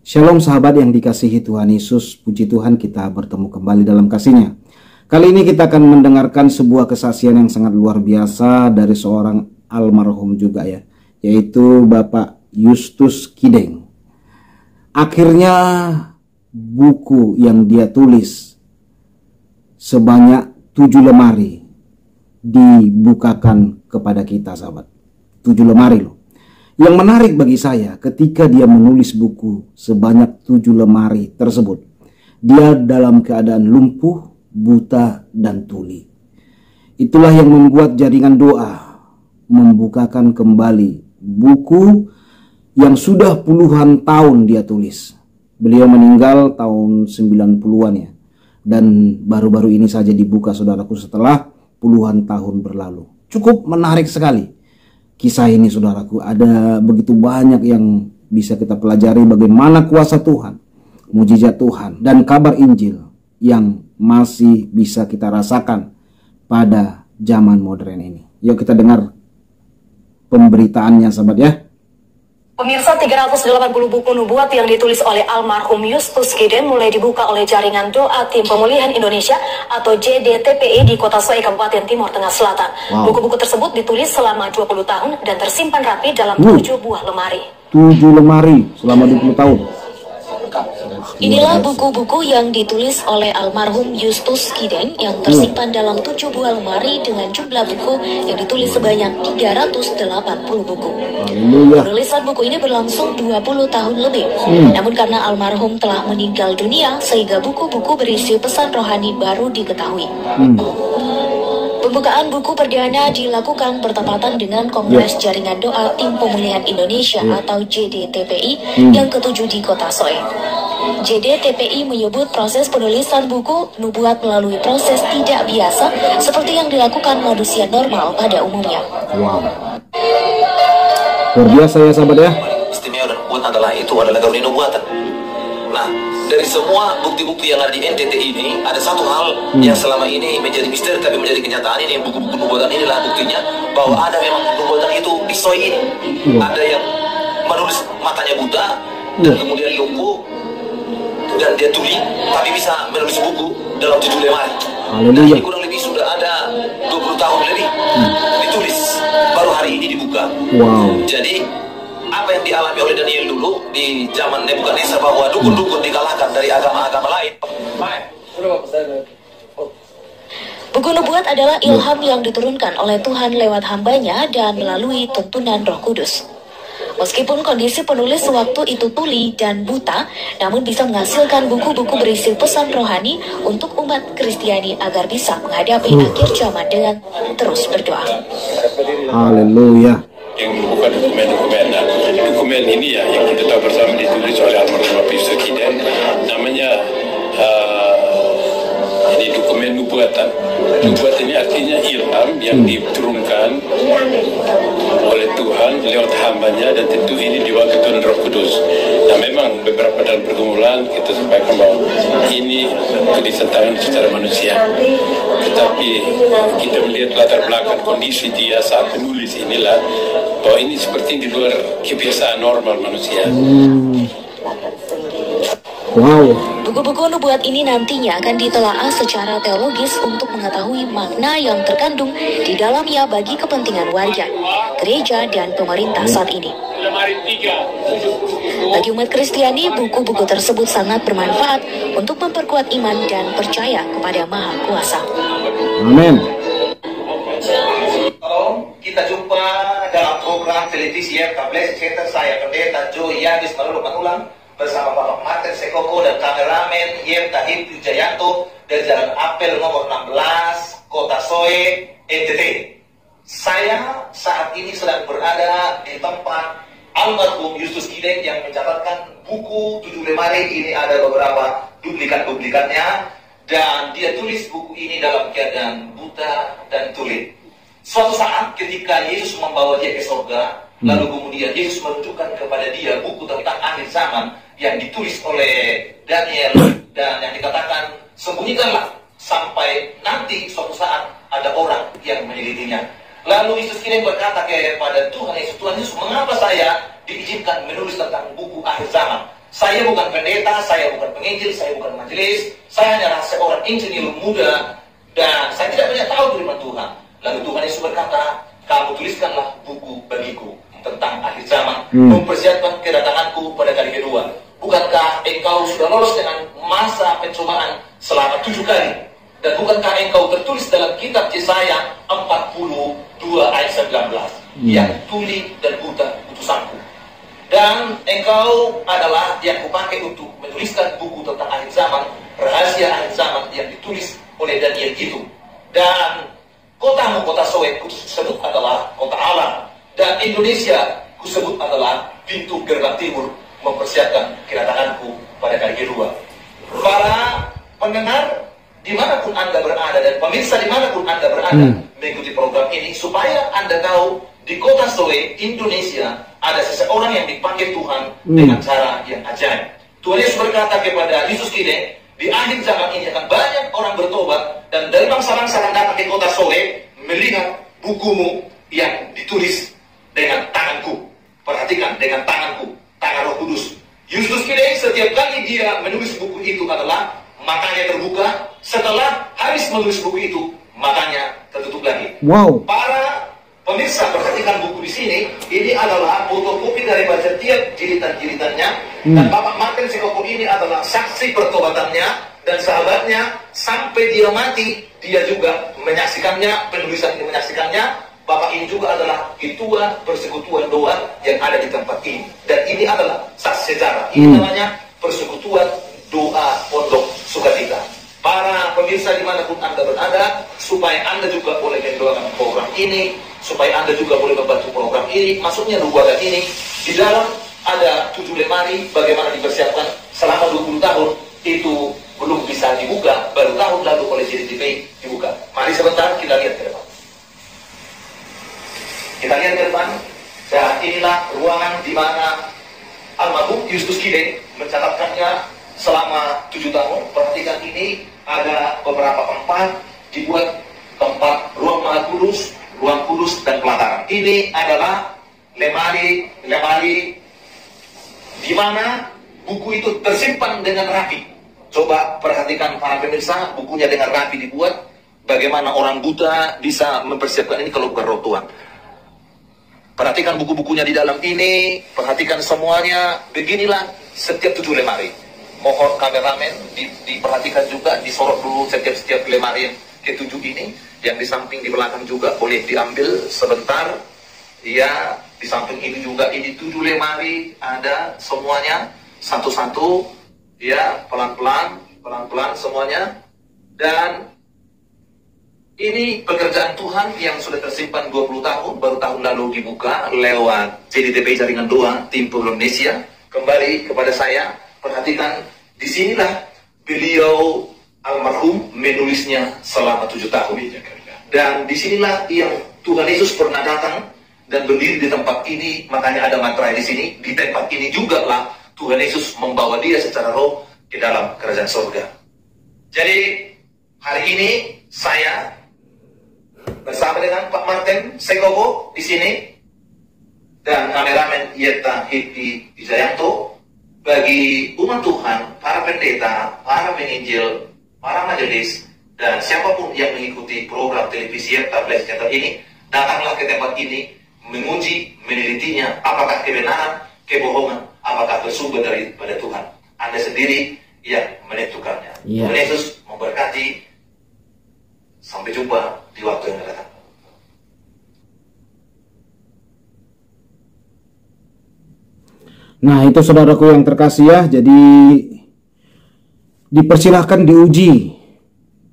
Shalom sahabat yang dikasihi Tuhan Yesus, puji Tuhan kita bertemu kembali dalam kasih-Nya. Kali ini kita akan mendengarkan sebuah kesaksian yang sangat luar biasa dari seorang almarhum juga ya, yaitu Bapak Justus Kideng. Akhirnya buku yang dia tulis sebanyak 7 lemari dibukakan kepada kita sahabat. 7 lemari loh. Yang menarik bagi saya ketika dia menulis buku sebanyak 7 lemari tersebut, dia dalam keadaan lumpuh, buta, dan tuli. Itulah yang membuat jaringan doa membukakan kembali buku yang sudah puluhan tahun dia tulis. Beliau meninggal tahun 90-an ya, dan baru-baru ini saja dibuka saudaraku setelah puluhan tahun berlalu. Cukup menarik sekali kisah ini saudaraku, ada begitu banyak yang bisa kita pelajari bagaimana kuasa Tuhan, mujizat Tuhan, dan kabar Injil yang masih bisa kita rasakan pada zaman modern ini. Yuk kita dengar pemberitaannya sahabat ya. Pemirsa, 380 buku nubuat yang ditulis oleh almarhum Justus Kideng mulai dibuka oleh Jaringan Doa Tim Pemulihan Indonesia atau JDTPI di Kota Soe, Kabupaten Timur Tengah Selatan. Buku-buku tersebut ditulis selama 20 tahun dan tersimpan rapi dalam 7 buah lemari. 7 lemari selama 20 tahun. Inilah buku-buku yang ditulis oleh almarhum Justus Kideng yang tersimpan dalam 7 buah lemari dengan jumlah buku yang ditulis sebanyak 380 buku. Penulisan buku ini berlangsung 20 tahun lebih. Namun karena almarhum telah meninggal dunia, sehingga buku-buku berisi pesan rohani baru diketahui. Pembukaan buku perdana dilakukan bertepatan dengan Kongres Jaringan Doa Tim Pemulihan Indonesia atau JDTPI yang ke-7 di Kota Soe. JDTPI menyebut proses penulisan buku nubuat melalui proses tidak biasa seperti yang dilakukan manusia normal pada umumnya. Wow. Luar biasa ya sahabat ya. Istimewa dan nubuat adalah karunia nubuatan. Nah, dari semua bukti-bukti yang ada di NTT ini, ada satu hal yang selama ini menjadi misteri tapi menjadi kenyataan. Ini buku-buku nubuatan inilah buktinya bahwa ada memang nubuatan itu di Soe ini. Ada yang menulis matanya buta dan kemudian lumpuh dan dia tuli, tapi bisa menulis buku dalam 7 lemari. Nah, ini kurang lebih sudah ada 20 tahun lebih ditulis, baru hari ini dibuka. Jadi apa yang dialami oleh Daniel dulu di zaman Nebukadnezar bahwa dukun-dukun dikalahkan dari agama-agama lain. Buku nubuat adalah ilham yang diturunkan oleh Tuhan lewat hambanya dan melalui tuntunan Roh Kudus. Meskipun kondisi penulis waktu itu tuli dan buta, namun bisa menghasilkan buku-buku berisi pesan rohani untuk umat Kristiani agar bisa menghadapi akhir zaman dengan terus berdoa. Haleluya. Yang bukan dokumen-dokumen. Nah, dokumen ini ya yang kita tahu bersama ditulis oleh almarhum Bapak Justus Kideng, namanya ini dokumen nubuatan. Nubuat ini artinya ilham yang diturunkan oleh Tuhan lewat hambanya, dan tentu ini diwakilkan Roh Kudus. Nah, memang beberapa dalam pergumulan kita sampaikan bahwa ini tulisan tangan secara manusia, tetapi kita melihat latar belakang kondisi dia saat menulis inilah bahwa ini seperti di luar kebiasaan normal manusia. Buku-buku nubuat ini nantinya akan ditelaah secara teologis untuk mengetahui makna yang terkandung di dalamnya bagi kepentingan warga, gereja, dan pemerintah saat ini. Bagi umat Kristiani, buku-buku tersebut sangat bermanfaat untuk memperkuat iman dan percaya kepada Maha Kuasa. Amin. Kita jumpa dalam program televisi Kables Center, saya Pendeta Joe Yadis Malulu Manulang bersama Bapak Martin Sekoko dan kameramen Yemta Hiptu Jayanto dari Jalan Apel nomor 16, Kota Soe, NTT. Saya saat ini sedang berada di tempat almarhum Justus Kideng yang mencatatkan buku 7 lemari. Ini ada beberapa duplikat-duplikatnya, dan dia tulis buku ini dalam keadaan buta dan tuli. Suatu saat ketika Yesus membawa dia ke surga, lalu kemudian Yesus menunjukkan kepada dia buku tentang akhir zaman yang ditulis oleh Daniel, dan yang dikatakan sembunyikanlah sampai nanti suatu saat ada orang yang menelitinya. Lalu Justus Kideng berkata kepada Tuhan Yesus, Tuhan Yesus, mengapa saya diizinkan menulis tentang buku akhir zaman? Saya bukan pendeta, saya bukan penginjil, saya bukan majelis, saya hanyalah seorang insinyur muda dan saya tidak banyak tahu firman Tuhan. Lalu Tuhan Yesus berkata, kamu tuliskanlah buku bagiku tentang akhir zaman, mempersiapkan kedatanganku pada kali kedua. Bukankah engkau sudah lolos dengan masa pencobaan selama 7 kali? Dan bukankah engkau tertulis dalam kitab Yesaya 42 ayat 19, yang tuli dan buta utusanku. Dan engkau adalah yang kupakai untuk menuliskan buku tentang akhir zaman, rahasia akhir zaman yang ditulis oleh Daniel itu. Dan kotamu, kota Sowe, kusebut adalah kota Allah. Dan Indonesia kusebut adalah pintu gerbang timur, mempersiapkan kedatanganku pada kali kedua. Para pendengar dimanapun Anda berada dan pemirsa dimanapun Anda berada mengikuti program ini, supaya Anda tahu di kota Sowe, Indonesia, ada seseorang yang dipanggil Tuhan dengan cara yang ajaib. Tuhan Yesus berkata kepada Yesus Kideng, di akhir zaman ini akan banyak orang bertobat, dan dari bangsa-bangsa akan datang ke kota Sowe melihat bukumu yang ditulis dengan tanganku. Perhatikan, dengan tanganku, tangan Roh Kudus. Yesus Kideng setiap kali dia menulis buku itu adalah matanya terbuka. Setelah habis menulis buku itu, matanya tertutup lagi. Wow. Para pemirsa, perhatikan buku di sini. Ini adalah fotokopi dari setiap jilitan-jilitannya. Dan Bapak Martin Sekoko ini adalah saksi pertobatannya dan sahabatnya sampai dia mati. Dia juga menyaksikannya, penulisan ini menyaksikannya. Bapak ini juga adalah ketua persekutuan doa yang ada di tempat ini. Dan ini adalah saksi sejarah. Ini namanya Persekutuan Doa Pondok Sukacita. Para pemirsa dimanapun Anda berada, supaya Anda juga boleh mendoakan program ini, supaya Anda juga boleh membantu program ini, masuknya ruangan ini, di dalam ada 7 lemari, bagaimana dipersiapkan selama 20 tahun, itu belum bisa dibuka, baru tahun lalu oleh JDTP dibuka. Mari sebentar kita lihat ke depan. Kita lihat ke depan, dan inilah ruangan di mana almarhum Justus Kideng mencatatkannya selama 7 tahun. Perhatikan ini, ada beberapa tempat dibuat, tempat ruang Maha Kudus, ruang kudus dan pelataran. Ini adalah lemari di mana buku itu tersimpan dengan rapi. Coba perhatikan para pemirsa, bukunya dengan rapi dibuat. Bagaimana orang buta bisa mempersiapkan ini kalau bukan Roh Tuhan. Perhatikan buku-bukunya di dalam ini, perhatikan semuanya. Beginilah setiap 7 lemari. Mohon kameramen diperhatikan juga, disorot dulu setiap lemari yang ke-7 ini. Yang di samping di belakang juga boleh diambil sebentar. Ya, di samping ini juga, ini 7 lemari ada semuanya satu-satu. Ya, pelan-pelan semuanya. Dan ini pekerjaan Tuhan yang sudah tersimpan 20 tahun, baru tahun lalu dibuka lewat JDTP Jaringan Doa Tim Indonesia. Kembali kepada saya, perhatikan, disinilah beliau almarhum menulisnya selama 7 tahun. Dan disinilah yang Tuhan Yesus pernah datang dan berdiri di tempat ini, makanya ada materai di sini. Di tempat ini juga lah Tuhan Yesus membawa dia secara roh ke dalam kerajaan surga. Jadi hari ini saya bersama dengan Pak Martin Sekoko di sini dan kameramen Yeta Hippi Wijayanto, bagi umat Tuhan, para pendeta, para penginjil, para majelis, dan siapapun yang mengikuti program televisi Yeta Bless Center ini, datanglah ke tempat ini, menguji, menelitinya, apakah kebenaran, kebohongan, apakah bersumber daripada Tuhan. Anda sendiri yang menentukannya. Tuhan Yesus memberkati. Sampai jumpa di waktu yang akan datang. Nah, itu saudaraku yang terkasih ya. Jadi dipersilahkan diuji,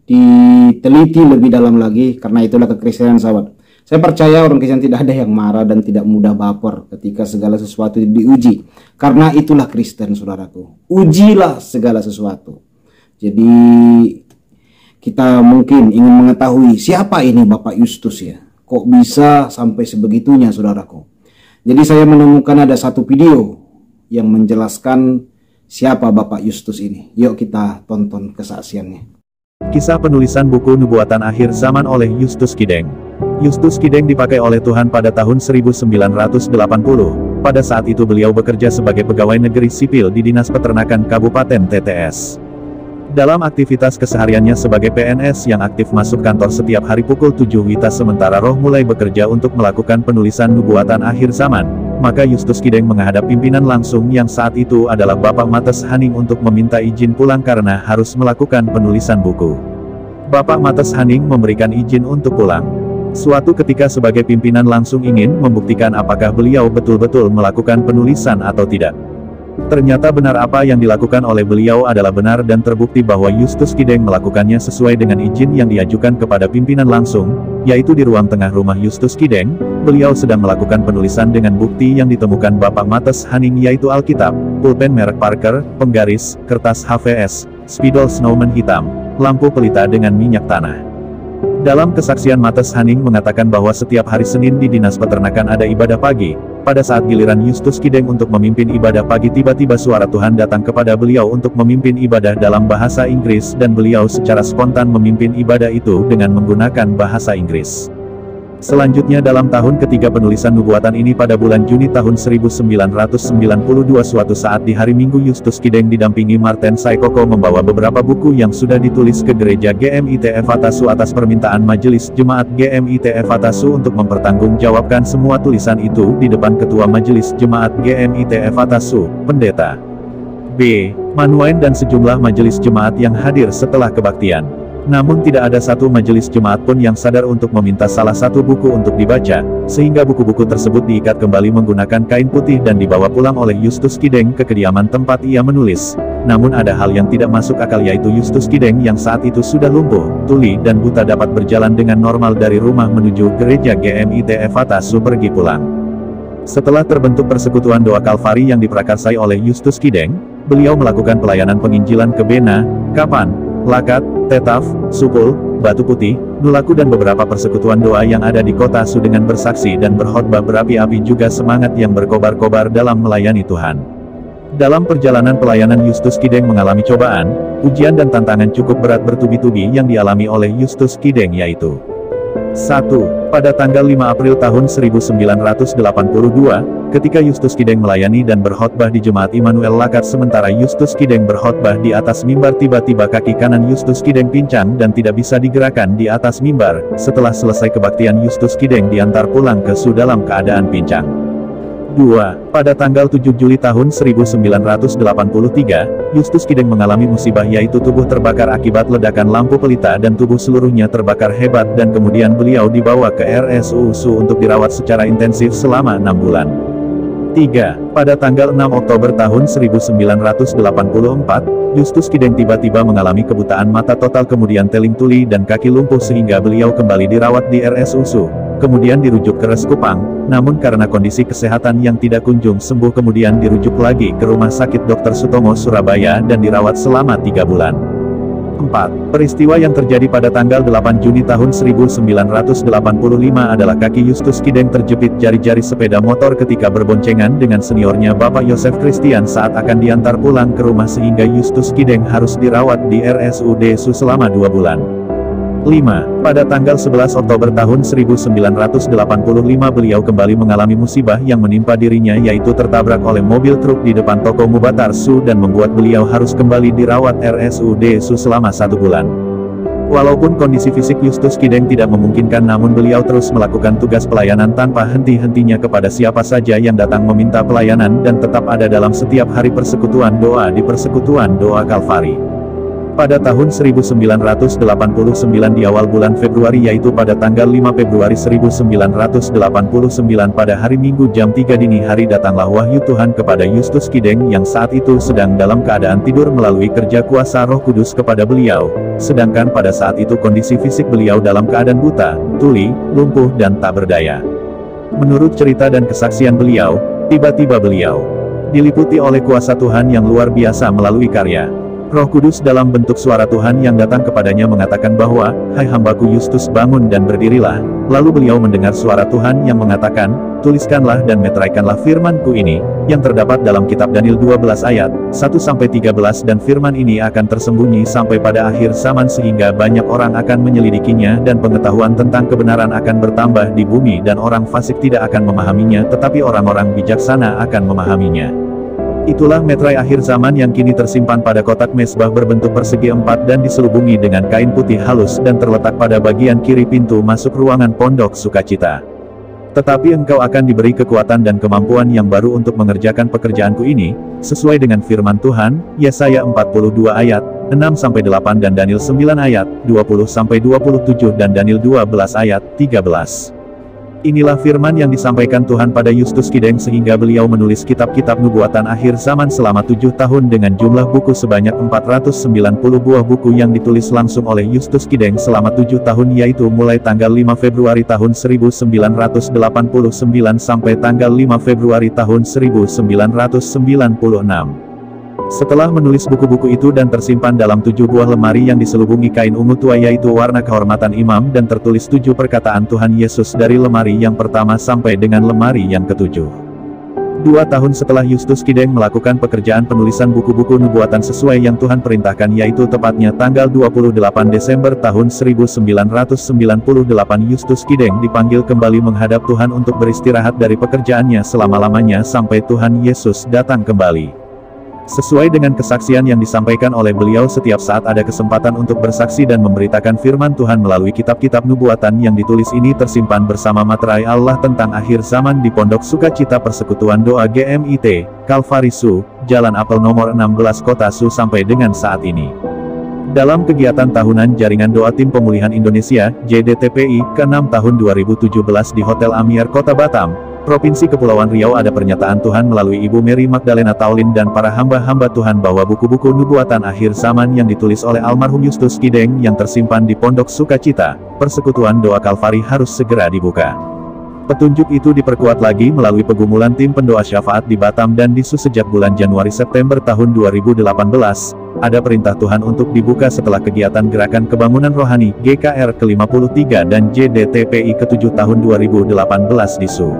diteliti lebih dalam lagi, karena itulah kekristenan, sahabat. Saya percaya orang Kristen tidak ada yang marah dan tidak mudah baper ketika segala sesuatu diuji, karena itulah Kristen, saudaraku. Ujilah segala sesuatu. Jadi kita mungkin ingin mengetahui siapa ini Bapak Justus ya. Kok bisa sampai sebegitunya, saudaraku. Jadi saya menemukan ada satu video yang menjelaskan siapa Bapak Justus ini. Yuk kita tonton kesaksiannya. Kisah penulisan buku Nubuatan Akhir Zaman oleh Justus Kideng. Justus Kideng dipakai oleh Tuhan pada tahun 1980. Pada saat itu beliau bekerja sebagai pegawai negeri sipil di Dinas Peternakan Kabupaten TTS. Dalam aktivitas kesehariannya sebagai PNS yang aktif masuk kantor setiap hari pukul 7 WITA sementara Roh mulai bekerja untuk melakukan penulisan nubuatan akhir zaman, maka Justus Kideng menghadap pimpinan langsung yang saat itu adalah Bapak Mates Haning untuk meminta izin pulang karena harus melakukan penulisan buku. Bapak Mates Haning memberikan izin untuk pulang. Suatu ketika sebagai pimpinan langsung ingin membuktikan apakah beliau betul-betul melakukan penulisan atau tidak. Ternyata benar apa yang dilakukan oleh beliau adalah benar dan terbukti bahwa Justus Kideng melakukannya sesuai dengan izin yang diajukan kepada pimpinan langsung, yaitu di ruang tengah rumah Justus Kideng, beliau sedang melakukan penulisan dengan bukti yang ditemukan Bapak Mates Haning yaitu Alkitab, pulpen merek Parker, penggaris, kertas HVS, spidol Snowman hitam, lampu pelita dengan minyak tanah. Dalam kesaksian Mates Haning mengatakan bahwa setiap hari Senin di Dinas Peternakan ada ibadah pagi. Pada saat giliran Justus Kideng untuk memimpin ibadah pagi tiba-tiba suara Tuhan datang kepada beliau untuk memimpin ibadah dalam bahasa Inggris dan beliau secara spontan memimpin ibadah itu dengan menggunakan bahasa Inggris. Selanjutnya dalam tahun ketiga penulisan nubuatan ini pada bulan Juni tahun 1992 suatu saat di hari Minggu Justus Kideng didampingi Marten Saikoko membawa beberapa buku yang sudah ditulis ke gereja GMITF Atasu atas permintaan Majelis Jemaat GMITF Atasu untuk mempertanggungjawabkan semua tulisan itu di depan Ketua Majelis Jemaat GMITF Atasu, Pendeta B. Manuain dan sejumlah majelis jemaat yang hadir setelah kebaktian. Namun tidak ada satu majelis jemaat pun yang sadar untuk meminta salah satu buku untuk dibaca, sehingga buku-buku tersebut diikat kembali menggunakan kain putih dan dibawa pulang oleh Justus Kideng ke kediaman tempat ia menulis. Namun ada hal yang tidak masuk akal yaitu Justus Kideng yang saat itu sudah lumpuh, tuli dan buta dapat berjalan dengan normal dari rumah menuju gereja GMITF Atasu pergi pulang. Setelah terbentuk persekutuan doa Kalvari yang diprakarsai oleh Justus Kideng, beliau melakukan pelayanan penginjilan ke Bena, Kapan, Lakat, Tetaf, Supul, Batu Putih, Nulaku dan beberapa persekutuan doa yang ada di kota Su dengan bersaksi dan berkhotbah berapi-api juga semangat yang berkobar-kobar dalam melayani Tuhan. Dalam perjalanan pelayanan Justus Kideng mengalami cobaan, ujian dan tantangan cukup berat bertubi-tubi yang dialami oleh Justus Kideng yaitu 1. Pada tanggal 5 April tahun 1982, ketika Justus Kideng melayani dan berkhotbah di Jemaat Immanuel Lakat sementara Justus Kideng berkhotbah di atas mimbar tiba-tiba kaki kanan Justus Kideng pincang dan tidak bisa digerakkan di atas mimbar. Setelah selesai kebaktian Justus Kideng diantar pulang ke Su dalam keadaan pincang. 2. Pada tanggal 7 Juli tahun 1983, Justus Kideng mengalami musibah yaitu tubuh terbakar akibat ledakan lampu pelita dan tubuh seluruhnya terbakar hebat dan kemudian beliau dibawa ke RSU Su untuk dirawat secara intensif selama 6 bulan. 3. Pada tanggal 6 Oktober tahun 1984, Justus Kideng tiba-tiba mengalami kebutaan mata total kemudian teling tuli dan kaki lumpuh sehingga beliau kembali dirawat di RSU Su. Kemudian dirujuk ke Res Kupang, namun karena kondisi kesehatan yang tidak kunjung sembuh kemudian dirujuk lagi ke Rumah Sakit Dr. Sutomo Surabaya dan dirawat selama 3 bulan. 4. Peristiwa yang terjadi pada tanggal 8 Juni tahun 1985 adalah kaki Justus Kideng terjepit jari-jari sepeda motor ketika berboncengan dengan seniornya Bapak Yosef Christian saat akan diantar pulang ke rumah sehingga Justus Kideng harus dirawat di RSUD Su selama 2 bulan. 5. Pada tanggal 11 Oktober tahun 1985 beliau kembali mengalami musibah yang menimpa dirinya yaitu tertabrak oleh mobil truk di depan toko Mubatar Su dan membuat beliau harus kembali dirawat RSUD Su selama 1 bulan. Walaupun kondisi fisik Justus Kideng tidak memungkinkan namun beliau terus melakukan tugas pelayanan tanpa henti-hentinya kepada siapa saja yang datang meminta pelayanan dan tetap ada dalam setiap hari persekutuan doa di Persekutuan Doa Kalvari. Pada tahun 1989 di awal bulan Februari yaitu pada tanggal 5 Februari 1989 pada hari Minggu jam 3 dini hari datanglah wahyu Tuhan kepada Justus Kideng yang saat itu sedang dalam keadaan tidur melalui kerja kuasa Roh Kudus kepada beliau, sedangkan pada saat itu kondisi fisik beliau dalam keadaan buta, tuli, lumpuh dan tak berdaya. Menurut cerita dan kesaksian beliau, tiba-tiba beliau diliputi oleh kuasa Tuhan yang luar biasa melalui karya Roh Kudus dalam bentuk suara Tuhan yang datang kepadanya mengatakan bahwa, "Hai hambaku Yustus, bangun dan berdirilah." Lalu beliau mendengar suara Tuhan yang mengatakan, "Tuliskanlah dan meteraikanlah firman-Ku ini, yang terdapat dalam kitab Daniel 12 ayat 1-13 dan firman ini akan tersembunyi sampai pada akhir zaman sehingga banyak orang akan menyelidikinya dan pengetahuan tentang kebenaran akan bertambah di bumi dan orang fasik tidak akan memahaminya tetapi orang-orang bijaksana akan memahaminya." Itulah meterai akhir zaman yang kini tersimpan pada kotak mezbah berbentuk persegi 4 dan diselubungi dengan kain putih halus dan terletak pada bagian kiri pintu masuk ruangan pondok sukacita. Tetapi engkau akan diberi kekuatan dan kemampuan yang baru untuk mengerjakan pekerjaanku ini, sesuai dengan firman Tuhan, Yesaya 42 ayat 6-8 dan Daniel 9 ayat 20-27 dan Daniel 12 ayat 13. Inilah firman yang disampaikan Tuhan pada Yustus Kideng sehingga beliau menulis kitab-kitab nubuatan akhir zaman selama 7 tahun dengan jumlah buku sebanyak 490 buah buku yang ditulis langsung oleh Yustus Kideng selama 7 tahun yaitu mulai tanggal 5 Februari tahun 1989 sampai tanggal 5 Februari tahun 1996. Setelah menulis buku-buku itu dan tersimpan dalam 7 buah lemari yang diselubungi kain ungu tua yaitu warna kehormatan imam dan tertulis 7 perkataan Tuhan Yesus dari lemari yang pertama sampai dengan lemari yang ke-7. 2 tahun setelah Yustus Kideng melakukan pekerjaan penulisan buku-buku nubuatan sesuai yang Tuhan perintahkan yaitu tepatnya tanggal 28 Desember tahun 1998 Yustus Kideng dipanggil kembali menghadap Tuhan untuk beristirahat dari pekerjaannya selama-lamanya sampai Tuhan Yesus datang kembali. Sesuai dengan kesaksian yang disampaikan oleh beliau setiap saat ada kesempatan untuk bersaksi dan memberitakan firman Tuhan melalui kitab-kitab nubuatan yang ditulis ini tersimpan bersama materai Allah tentang akhir zaman di Pondok Sukacita Persekutuan Doa GMIT, Kalvari Su, Jalan Apel nomor 16 Kota Su sampai dengan saat ini. Dalam kegiatan tahunan Jaringan Doa Tim Pemulihan Indonesia, JDTPI, ke-6 tahun 2017 di Hotel Amiar Kota Batam, Provinsi Kepulauan Riau ada pernyataan Tuhan melalui Ibu Mary Magdalena Taulin dan para hamba-hamba Tuhan bahwa buku-buku nubuatan akhir zaman yang ditulis oleh almarhum Yustus Kideng yang tersimpan di Pondok Sukacita, Persekutuan Doa Kalvari harus segera dibuka. Petunjuk itu diperkuat lagi melalui pergumulan tim pendoa syafaat di Batam dan di Su sejak bulan Januari-September tahun 2018, ada perintah Tuhan untuk dibuka setelah kegiatan Gerakan Kebangunan Rohani GKR ke-53 dan JDTPI ke-7 tahun 2018 di Su.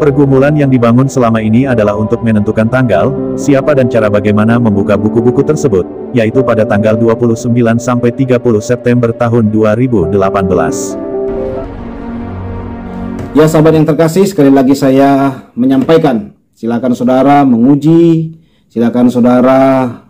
Pergumulan yang dibangun selama ini adalah untuk menentukan tanggal, siapa dan cara bagaimana membuka buku-buku tersebut, yaitu pada tanggal 29 sampai 30 September tahun 2018. Ya sahabat yang terkasih, sekali lagi saya menyampaikan, silakan saudara menguji, silakan saudara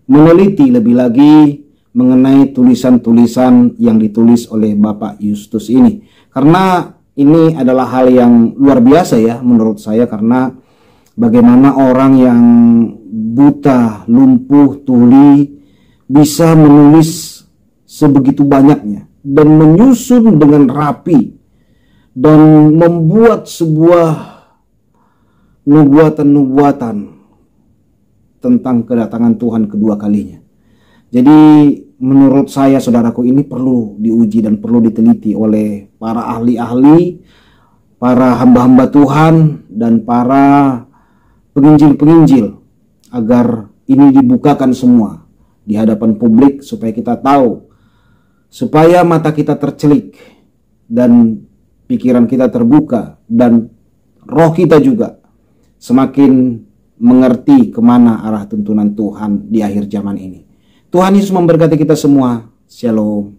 meneliti lebih lagi mengenai tulisan-tulisan yang ditulis oleh Bapak Yustus ini. Karena ini adalah hal yang luar biasa ya menurut saya, karena bagaimana orang yang buta, lumpuh, tuli bisa menulis sebegitu banyaknya dan menyusun dengan rapi dan membuat sebuah nubuatan-nubuatan tentang kedatangan Tuhan kedua kalinya. Jadi menurut saya saudaraku ini perlu diuji dan perlu diteliti oleh para ahli-ahli, para hamba-hamba Tuhan dan para penginjil-penginjil agar ini dibukakan semua di hadapan publik supaya kita tahu, supaya mata kita tercelik dan pikiran kita terbuka dan roh kita juga semakin mengerti kemana arah tuntunan Tuhan di akhir zaman ini. Tuhan Yesus memberkati kita semua. Shalom.